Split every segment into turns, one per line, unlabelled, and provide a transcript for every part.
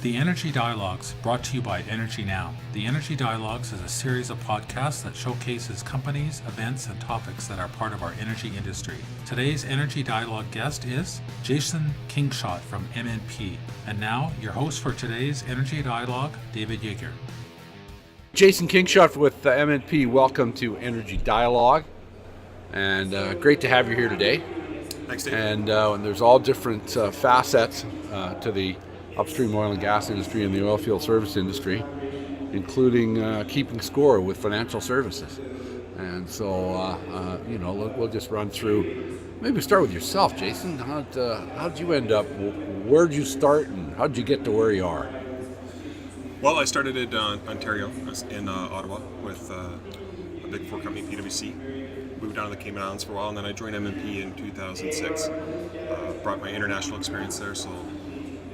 The Energy Dialogues, brought to you by EnergyNow. The Energy Dialogues is a series of podcasts that showcases companies, events, and topics that are part of our energy industry. Today's Energy Dialogue guest is Jason Kingshot from MNP. And now, your host for today's Energy Dialogue, David Yeager.
Jason Kingshot with MNP. Welcome to Energy Dialogue. And great to have you here today.
Thanks, Dave.
And there's all different facets to the upstream oil and gas industry and the oilfield service industry, including keeping score with financial services. And so, we'll just run through. Maybe start with yourself, Jason. How'd you end up? Where'd you start, and how'd you get to where you are?
Well, I started in Ontario, in Ottawa, with a big four company, PwC. Moved down to the Cayman Islands for a while, and then I joined MNP in 2006. Brought my international experience there, so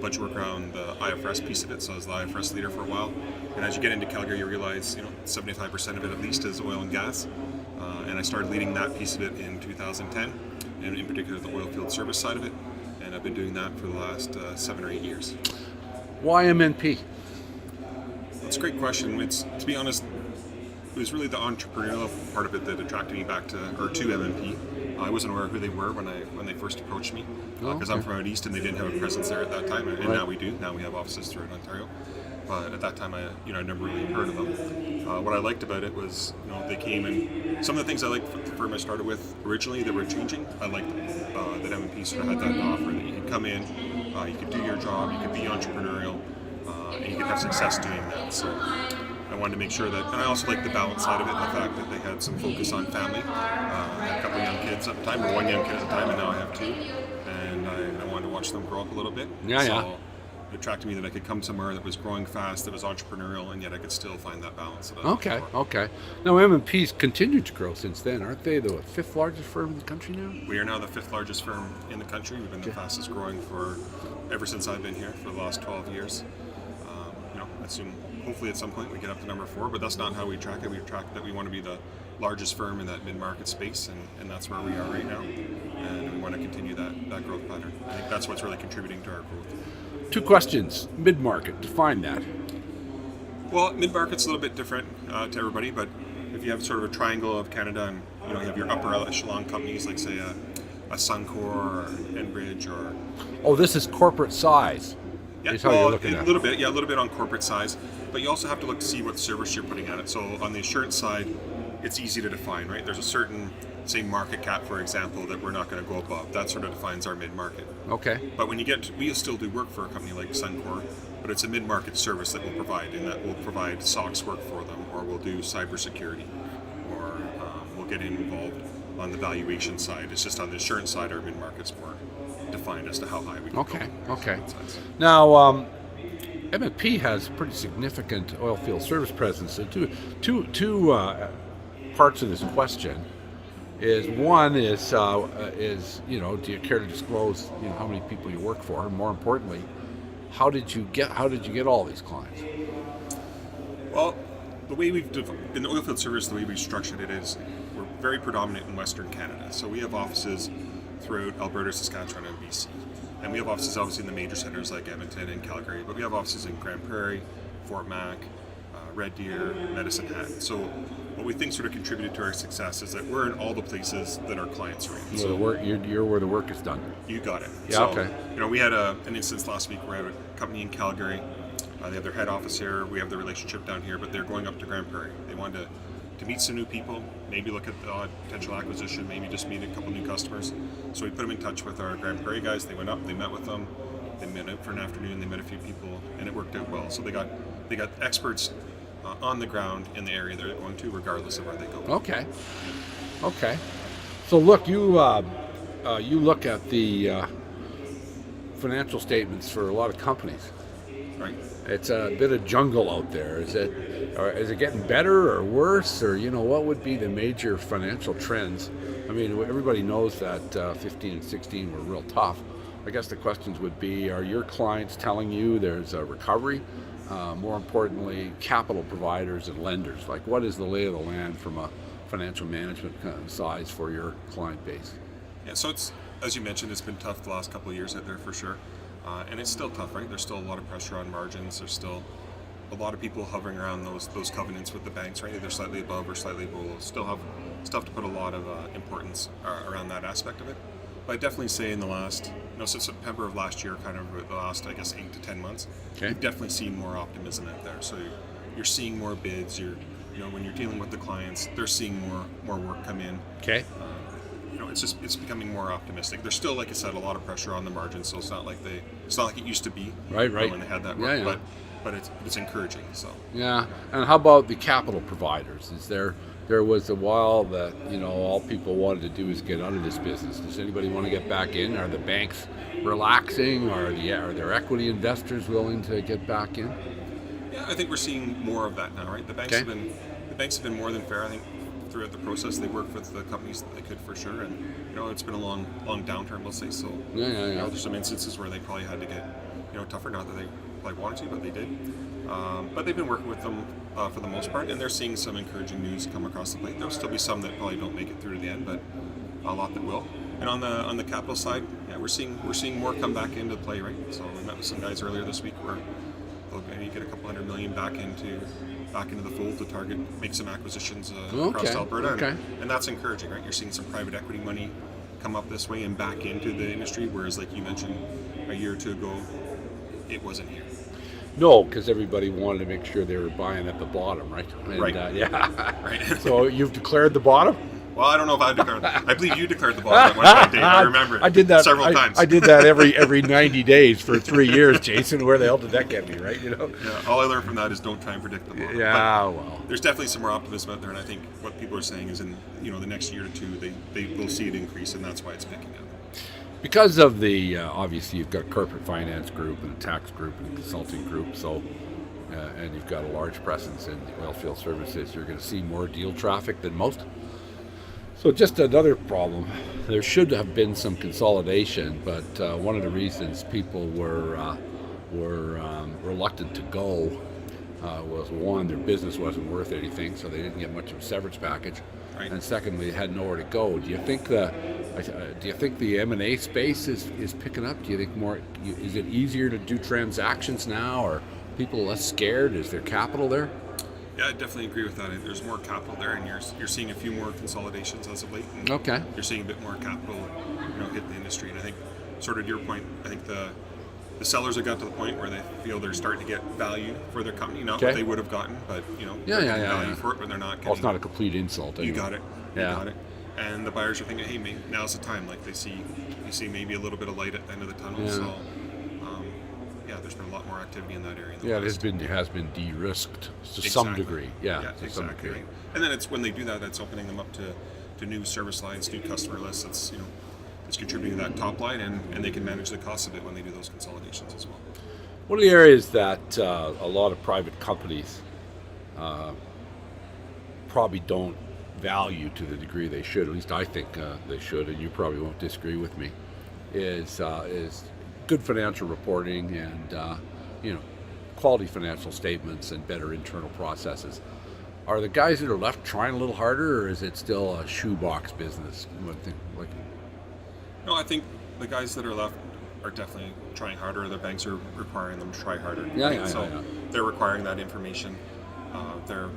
bunch of work around the IFRS piece of it, so I was the IFRS leader for a while. And as you get into Calgary, you realize 75% of it at least is oil and gas. And I started leading that piece of it in 2010, and in particular the oilfield service side of it. And I've been doing that for the last 7 or 8 years.
Why MNP?
That's a great question. To be honest, it was really the entrepreneurial part of it that attracted me back to MNP. I wasn't aware of who they were when they first approached me, because I'm from out east and they didn't have a presence there at that time, and now we do. Now we have offices throughout Ontario, but at that time I never really heard of them. What I liked about it was they came, and some of the things I liked for the firm I started with originally that were changing. I liked that MNP sort of had that offer that you could come in, you could do your job, you could be entrepreneurial, and you could have success doing that. So I wanted to make sure that, and I also liked the balance side of it, the fact that they had some focus on family. I had a couple of young kids at the time, or one young kid at the time, and now I have two. And I wanted to watch them grow up a little bit. So it attracted me that I could come somewhere that was growing fast, that was entrepreneurial, and yet I could still find that balance.
Okay. Now MNP's continued to grow since then, aren't they? The fifth largest firm in the country now?
We are now the fifth largest firm in the country. We've been the fastest growing ever since I've been here for the last 12 years. I assume hopefully at some point we get up to number 4, but that's not how we track it. We track that we want to be the largest firm in that mid-market space, and that's where we are right now. And we want to continue that growth pattern. I think that's what's really contributing to our growth.
2 questions. Mid-market, define that.
Well, mid-market's a little bit different to everybody, but if you have sort of a triangle of Canada and you have your upper echelon companies like say a Suncor or Enbridge or...
Oh, this is corporate size.
Yeah, a little bit on corporate size, but you also have to look to see what service you're putting at it. So on the assurance side, it's easy to define, right? There's a certain, say, market cap, for example, that we're not going to go above. That sort of defines our mid-market. Okay. But when we still do work for a company like Suncor, but it's a mid-market service that we'll provide, and that will provide SOX work for them, or we'll do cybersecurity, or we'll get involved on the valuation side. It's just on the assurance side, our mid-market's more defined as to how high we can go. Okay.
Now, MNP has pretty significant oilfield service presence. So two parts of this question is one is do you care to disclose how many people you work for, and more importantly, how did you get all these clients?
Well, the way in the oilfield service, the way we've structured it is we're very predominant in Western Canada. So we have offices throughout Alberta, Saskatchewan, and BC. And we have offices obviously in the major centers like Edmonton and Calgary, but we have offices in Grand Prairie, Fort Mac, Red Deer, Medicine Hat. So what we think sort of contributed to our success is that we're in all the places that our clients are in.
So you're where the work is done.
You got it.
Yeah,
so,
okay.
We had an instance last week where we had a company in Calgary. They have their head office here. We have the relationship down here, but they're going up to Grand Prairie. They wanted to meet some new people, maybe look at the potential acquisition, maybe just meet a couple new customers. So we put them in touch with our Grand Prairie guys. They went up, they met with them, they met out for an afternoon, they met a few people, and it worked out well. So they got experts on the ground in the area they're going to, regardless of where they go.
Okay. So look, you look at the financial statements for a lot of companies.
Right.
It's a bit of jungle out there. Is it getting better or worse, or what would be the major financial trends? I mean, everybody knows that 15 and 16 were real tough. I guess the questions would be: are your clients telling you there's a recovery? More importantly, capital providers and lenders. Like, what is the lay of the land from a financial management size for your client base?
Yeah, so it's, as you mentioned, it's been tough the last couple of years out there for sure. And it's still tough, right? There's still a lot of pressure on margins. There's still a lot of people hovering around those covenants with the banks, right? Either slightly above or slightly below. Still have to put a lot of importance around that aspect of it. But I definitely say in the last, since September of last year, kind of the last, I guess, 8 to 10 months, you've definitely seen more optimism out there. So you're seeing more bids. When you're dealing with the clients, they're seeing more work come in.
Okay.
It's becoming more optimistic. There's still, like I said, a lot of pressure on the margins, so it's not like it used to be.
Right.
When they had that work,
Yeah.
but it's encouraging. So.
Yeah. And how about the capital providers? There was a while that all people wanted to do is get out of this business. Does anybody want to get back in? Are the banks relaxing? Are their equity investors willing to get back in?
Yeah, I think we're seeing more of that now, right? The banks have been more than fair. I think throughout the process they worked with the companies that they could for sure, and it's been a long downturn, let's say. So
yeah.
There's some instances where they probably had to get tougher. Not that they probably wanted to, but they did. But they've been working with them for the most part, and they're seeing some encouraging news come across the plate. There'll still be some that probably don't make it through to the end, but a lot that will. And on the capital side, yeah, we're seeing more come back into play, right? So we met with some guys earlier this week where they'll maybe get a couple $100 million back into the fold to make some acquisitions across Alberta, and that's encouraging, right? You're seeing some private equity money come up this way and back into the industry, whereas, like you mentioned, a year or two ago, it wasn't here.
No, because everybody wanted to make sure they were buying at the bottom, right? And,
right.
Yeah.
Right.
So you've declared the bottom?
Well, I don't know if I declared. I believe you declared the bottom at one point, Dave. I remember.
I did that
several times.
I did that every 90 days for 3 years, Jason. Where the hell did that get me, right?
Yeah. All I learned from that is don't try and predict the bottom.
Yeah. Well.
There's definitely some more optimism out there, and I think what people are saying is in the next year or two they will see it increase, and that's why it's picking up.
Because of the obviously you've got a corporate finance group and a tax group and a consulting group, so and you've got a large presence in the oilfield services, you're going to see more deal traffic than most. So just another problem. There should have been some consolidation, but one of the reasons people were reluctant to go was, one, their business wasn't worth anything, so they didn't get much of a severance package,
right.
And secondly, they had nowhere to go. Do you think the M&A space is picking up? Do you think is it easier to do transactions now, or people less scared? Is there capital there?
Yeah, I definitely agree with that. There's more capital there, and you're seeing a few more consolidations as of late. And
okay.
You're seeing a bit more capital, hit the industry. And I think, sort of to your point, I think the sellers have got to the point where they feel they're starting to get value for their company, not what they would have gotten, but they're getting value for it, but they're not getting.
Well, it's not a complete insult. Anyway.
You got it.
Yeah.
You got it. And the buyers are thinking, hey, now's the time. Like you see maybe a little bit of light at the end of the tunnel.
Yeah.
So. There's been a lot more activity in that area.
It has been de-risked to some degree. Yeah, to
exactly.
some degree.
Right. And then it's when they do that, it's opening them up to new service lines, new customer lists. It's contributing to that top line, and they can manage the cost of it when they do those consolidations as well.
One of the areas that a lot of private companies probably don't value to the degree they should, at least I think they should, and you probably won't disagree with me, is good financial reporting and quality financial statements and better internal processes. Are the guys that are left trying a little harder, or is it still a shoebox business?
No, I think the guys that are left are definitely trying harder. The banks are requiring them to try harder.
Yeah.
They're requiring that information. They're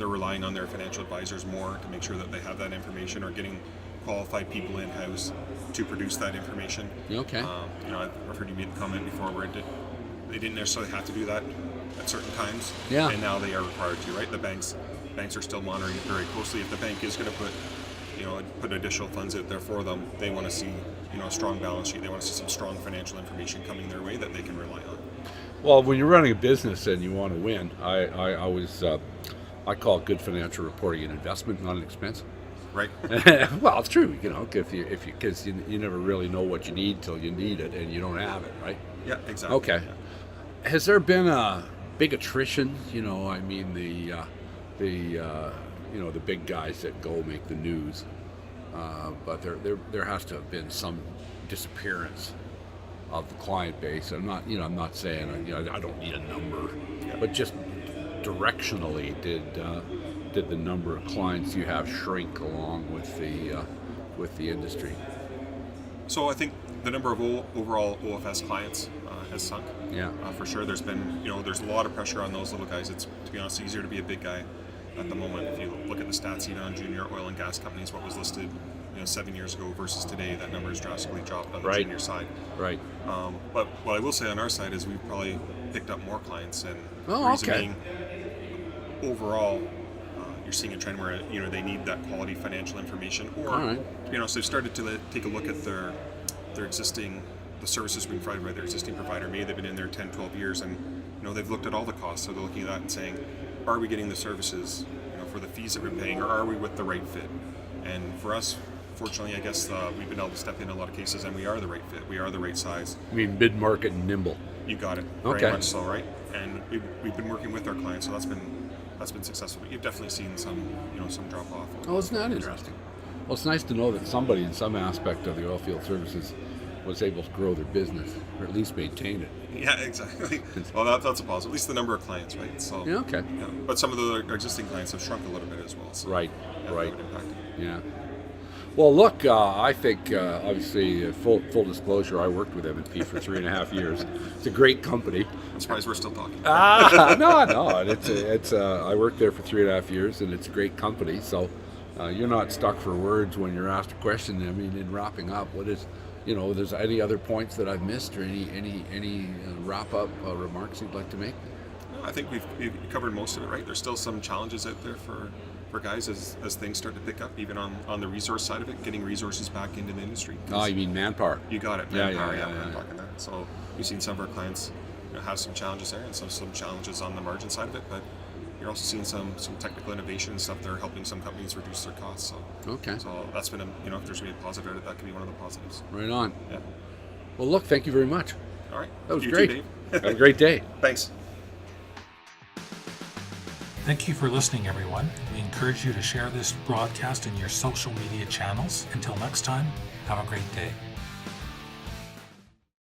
relying on their financial advisors more to make sure that they have that information, or getting qualified people in-house to produce that information.
Okay.
I've heard you make the comment before where they didn't necessarily have to do that at certain times.
Yeah.
And now they are required to, right? The banks are still monitoring it very closely. If the bank is going to put additional funds out there for them, they want to see a strong balance sheet. They want to see some strong financial information coming their way that they can rely on.
Well, when you're running a business and you want to win, I always call good financial reporting an investment, not an expense.
Right.
Well, it's true, because you never really know what you need till you need it, and you don't have it, right?
Yeah, exactly.
Okay.
Yeah.
Has there been a big attrition? I mean the big guys that go make the news, but there has to have been some disappearance of the client base. I'm not saying I don't need a number, but just directionally, did the number of clients you have shrink along with the industry?
So I think the number of overall OFS clients has sunk.
Yeah.
For sure. There's been, there's a lot of pressure on those little guys. It's, to be honest, easier to be a big guy at the moment. If you look at the stats, even on junior oil and gas companies, what was listed 7 years ago versus today, that number has drastically dropped on the junior side.
Right.
But what I will say on our side is we've probably picked up more clients, and
Oh,
the reason
okay.
being, overall, you're seeing a trend where they need that quality financial information, or
All right.
to be honest, they've started to take a look at their existing, the services being provided by their existing provider. Maybe they've been in there 10, 12 years, and they've looked at all the costs, so they're looking at that and saying, are we getting the services for the fees that we're paying, or are we with the right fit? And for us, fortunately, I guess we've been able to step in a lot of cases, and we are the right fit. We are the right size.
I mean, mid-market and nimble.
You got it.
Okay.
Very much so, right? And we've been working with our clients, so that's been successful. But you've definitely seen some drop off.
Oh, isn't that interesting? Well, it's nice to know that somebody in some aspect of the oilfield services was able to grow their business, or at least maintain it.
Yeah, exactly. Well, that's a positive. At least the number of clients, right? So
Yeah, okay.
Yeah. But some of our existing clients have shrunk a little bit as well. So
Right,
that
right.
would impact it.
Yeah. Well, look, I think, obviously, full disclosure, I worked with MNP for 3.5 years. It's a great company.
I'm surprised we're still talking.
No, it's I worked there for 3.5 years, and it's a great company. So you're not stuck for words when you're asked a question. I mean, in wrapping up, what is, there's any other points that I've missed, or any wrap-up remarks you'd like to make?
No, I think we've covered most of it, right? There's still some challenges out there for guys as things start to pick up, even on the resource side of it, getting resources back into the industry.
Oh, you mean manpower?
You got it.
Yeah,
Manpower,
yeah.
I'm talking that. So we've seen some of our clients have some challenges there, and some challenges on the margin side of it, but you're also seeing some technical innovation and stuff that are helping some companies reduce their costs. So
Okay.
So that's been if there's going to be a positive out of it, that could be one of the positives.
Right on.
Yeah.
Well, look, thank you very much.
All right.
That was
You
great.
too, Dave.
Have a great day.
Thanks.
Thank you for listening, everyone. We encourage you to share this broadcast in your social media channels. Until next time, have a great day.